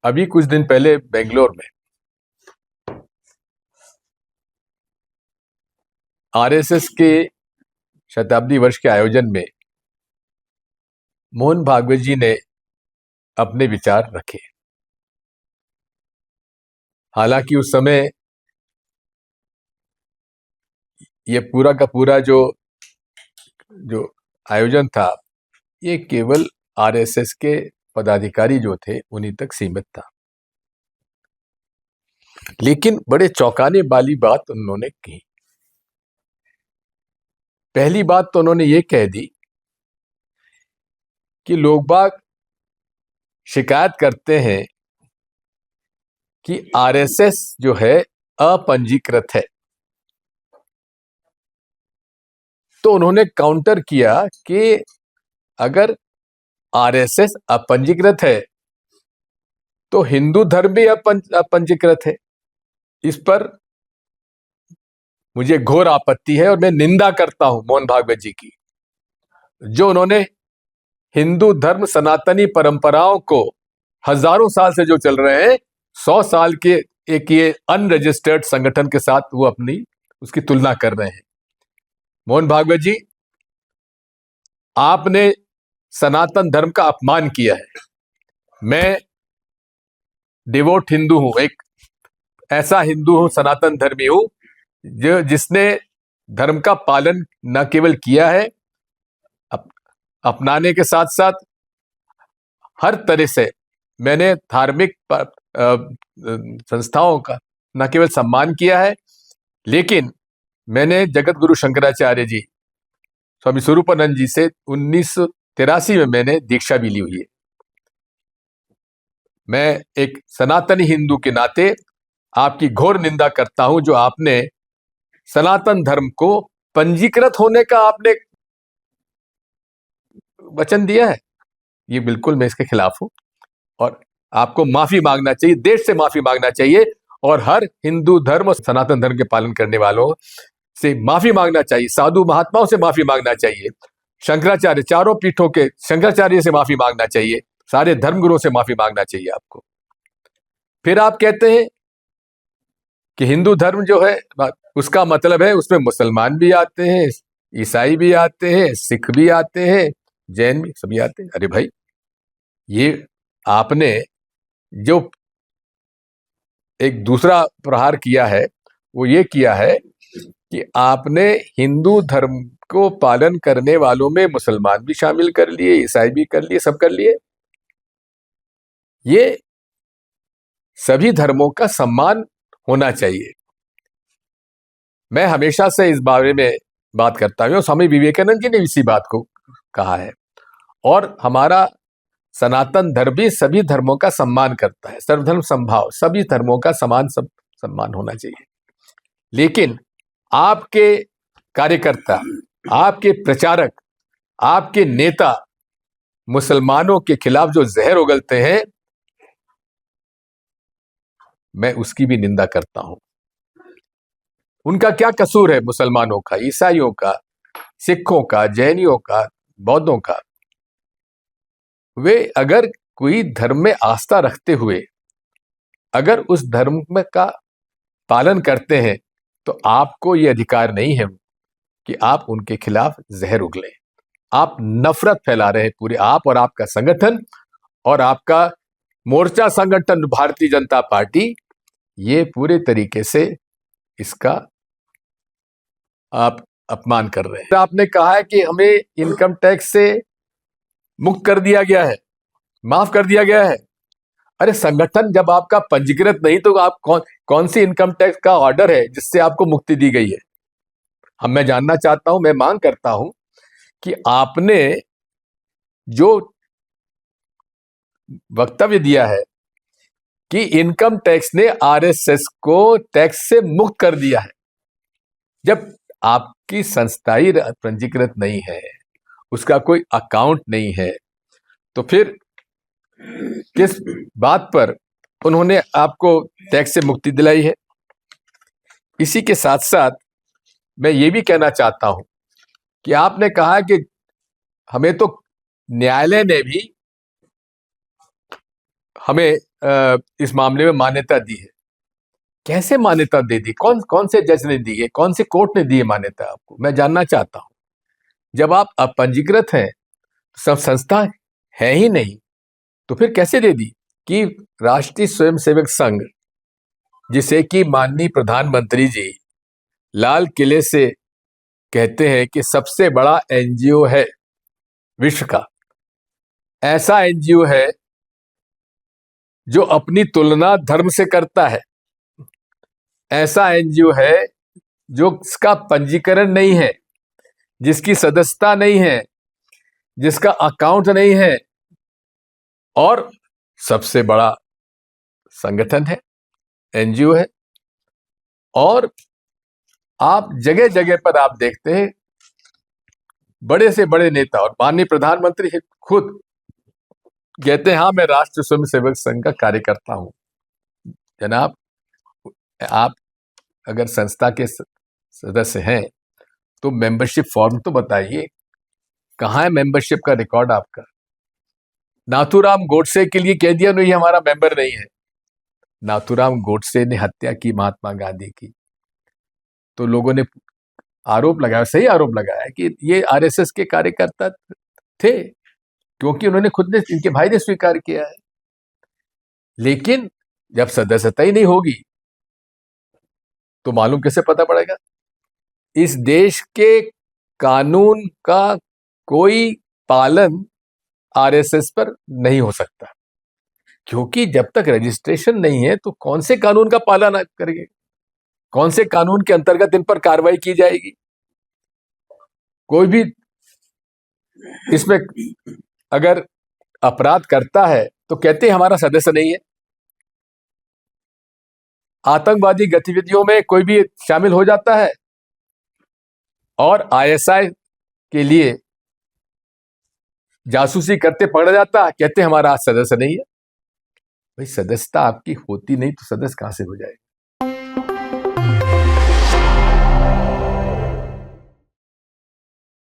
अभी कुछ दिन पहले बेंगलोर में आरएसएस के शताब्दी वर्ष के आयोजन में मोहन भागवत जी ने अपने विचार रखे। हालांकि उस समय ये पूरा का पूरा जो आयोजन था ये केवल आरएसएस के पदाधिकारी जो थे उन्हीं तक सीमित था। लेकिन बड़े चौंकाने वाली बात उन्होंने कही। पहली बात तो उन्होंने ये कह दी कि लोग बाग शिकायत करते हैं कि आरएसएस जो है अपंजीकृत है। तो उन्होंने काउंटर किया कि अगर आरएसएस अपंजीकृत है तो हिंदू धर्म भी अपंजीकृत है। इस पर मुझे घोर आपत्ति है और मैं निंदा करता हूं मोहन भागवत जी की, जो उन्होंने हिंदू धर्म सनातनी परंपराओं को हजारों साल से जो चल रहे हैं 100 साल के एक ये अनरजिस्टर्ड संगठन के साथ वो अपनी उसकी तुलना कर रहे हैं। मोहन भागवत जी, आपने सनातन धर्म का अपमान किया है। मैं डिवोट हिंदू हूं, एक ऐसा हिंदू हूं, सनातन धर्मी हूं जिसने धर्म का पालन न केवल किया है, अपनाने के साथ साथ हर तरह से मैंने धार्मिक संस्थाओं का न केवल सम्मान किया है, लेकिन मैंने जगत गुरु शंकराचार्य जी, स्वामी स्वरूपानंद जी से 1983 में मैंने दीक्षा भी ली हुई है। मैं एक सनातनी हिंदू के नाते आपकी घोर निंदा करता हूं जो आपने सनातन धर्म को पंजीकृत होने का आपने वचन दिया है। ये बिल्कुल मैं इसके खिलाफ हूं और आपको माफी मांगना चाहिए, देश से माफी मांगना चाहिए और हर हिंदू धर्म और सनातन धर्म के पालन करने वालों से माफी मांगना चाहिए, साधु महात्माओं से माफी मांगना चाहिए, शंकराचार्य, चारों पीठों के शंकराचार्य से माफी मांगना चाहिए, सारे धर्मगुरुओं से माफी मांगना चाहिए आपको। फिर आप कहते हैं कि हिंदू धर्म जो है उसका मतलब है उसमें मुसलमान भी आते हैं, ईसाई भी आते हैं, सिख भी आते हैं, जैन भी सभी आते हैं। अरे भाई, ये आपने जो एक दूसरा प्रहार किया है वो ये किया है कि आपने हिंदू धर्म को पालन करने वालों में मुसलमान भी शामिल कर लिए, ईसाई भी कर लिए, सब कर लिए। ये सभी धर्मों का सम्मान होना चाहिए। मैं हमेशा से इस बारे में बात करता हूं, स्वामी विवेकानंद जी ने इसी बात को कहा है और हमारा सनातन धर्म भी सभी धर्मों का सम्मान करता है। सर्वधर्म समभाव, सभी धर्मों का समान सम्मान होना चाहिए। लेकिन आपके कार्यकर्ता, आपके प्रचारक, आपके नेता मुसलमानों के खिलाफ जो जहर उगलते हैं, मैं उसकी भी निंदा करता हूं। उनका क्या कसूर है मुसलमानों का, ईसाइयों का, सिखों का, जैनियों का, बौद्धों का? वे अगर कोई धर्म में आस्था रखते हुए अगर उस धर्म में का पालन करते हैं तो आपको यह अधिकार नहीं है कि आप उनके खिलाफ जहर उगलें। आप नफरत फैला रहे हैं, पूरे आप और आपका संगठन और आपका मोर्चा संगठन भारतीय जनता पार्टी, ये पूरे तरीके से इसका आप अपमान कर रहे हैं। आपने कहा है कि हमें इनकम टैक्स से मुक्त कर दिया गया है, माफ कर दिया गया है। अरे संगठन जब आपका पंजीकृत नहीं तो आप कौन सी इनकम टैक्स का ऑर्डर है जिससे आपको मुक्ति दी गई है? हम मैं जानना चाहता हूं, मैं मांग करता हूं कि आपने जो वक्तव्य दिया है कि इनकम टैक्स ने आरएसएस को टैक्स से मुक्त कर दिया है, जब आपकी संस्था ही पंजीकृत नहीं है, उसका कोई अकाउंट नहीं है, तो फिर किस बात पर उन्होंने आपको टैक्स से मुक्ति दिलाई है? इसी के साथ साथ मैं ये भी कहना चाहता हूं कि आपने कहा कि हमें तो न्यायालय ने भी हमें इस मामले में मान्यता दी है। कैसे मान्यता दे दी? कौन कौन से जज ने दी है? कौन से कोर्ट ने दी है मान्यता आपको? मैं जानना चाहता हूं। जब आप अपंजीकृत हैं, सब संस्था है ही नहीं, तो फिर कैसे दे दी? कि राष्ट्रीय स्वयंसेवक संघ, जिसे कि माननीय प्रधानमंत्री जी लाल किले से कहते हैं कि सबसे बड़ा एनजीओ है विश्व का, ऐसा एनजीओ है जो अपनी तुलना धर्म से करता है, ऐसा एनजीओ है जो इसका पंजीकरण नहीं है, जिसकी सदस्यता नहीं है, जिसका अकाउंट नहीं है, और सबसे बड़ा संगठन है, एनजीओ है। और आप जगह जगह पर आप देखते हैं बड़े से बड़े नेता, और माननीय प्रधानमंत्री खुद कहते हैं हाँ मैं राष्ट्रीय स्वयंसेवक संघ का कार्यकर्ता हूं। जनाब, आप अगर संस्था के सदस्य हैं तो मेंबरशिप फॉर्म तो बताइए, कहाँ है मेंबरशिप का रिकॉर्ड आपका? नाथूराम गोडसे के लिए कह दिया नहीं हमारा मेंबर नहीं है। नाथूराम गोडसे ने हत्या की महात्मा गांधी की, तो लोगों ने आरोप लगाया, सही आरोप लगाया कि ये आरएसएस के कार्यकर्ता थे, क्योंकि उन्होंने खुद ने, इनके भाई ने स्वीकार किया है। लेकिन जब सदस्यता ही नहीं होगी तो मालूम कैसे पता पड़ेगा? इस देश के कानून का कोई पालन आरएसएस पर नहीं हो सकता, क्योंकि जब तक रजिस्ट्रेशन नहीं है तो कौन से कानून का पालन करेंगे? कौन से कानून के अंतर्गत इन पर कार्रवाई की जाएगी? कोई भी इसमें अगर अपराध करता है तो कहते हैं हमारा सदस्य नहीं है। आतंकवादी गतिविधियों में कोई भी शामिल हो जाता है और आईएसआई के लिए जासूसी करते पकड़ा जाता है, कहते हैं हमारा सदस्य नहीं है। भाई, सदस्यता आपकी होती नहीं तो सदस्य कहां से हो जाएगा?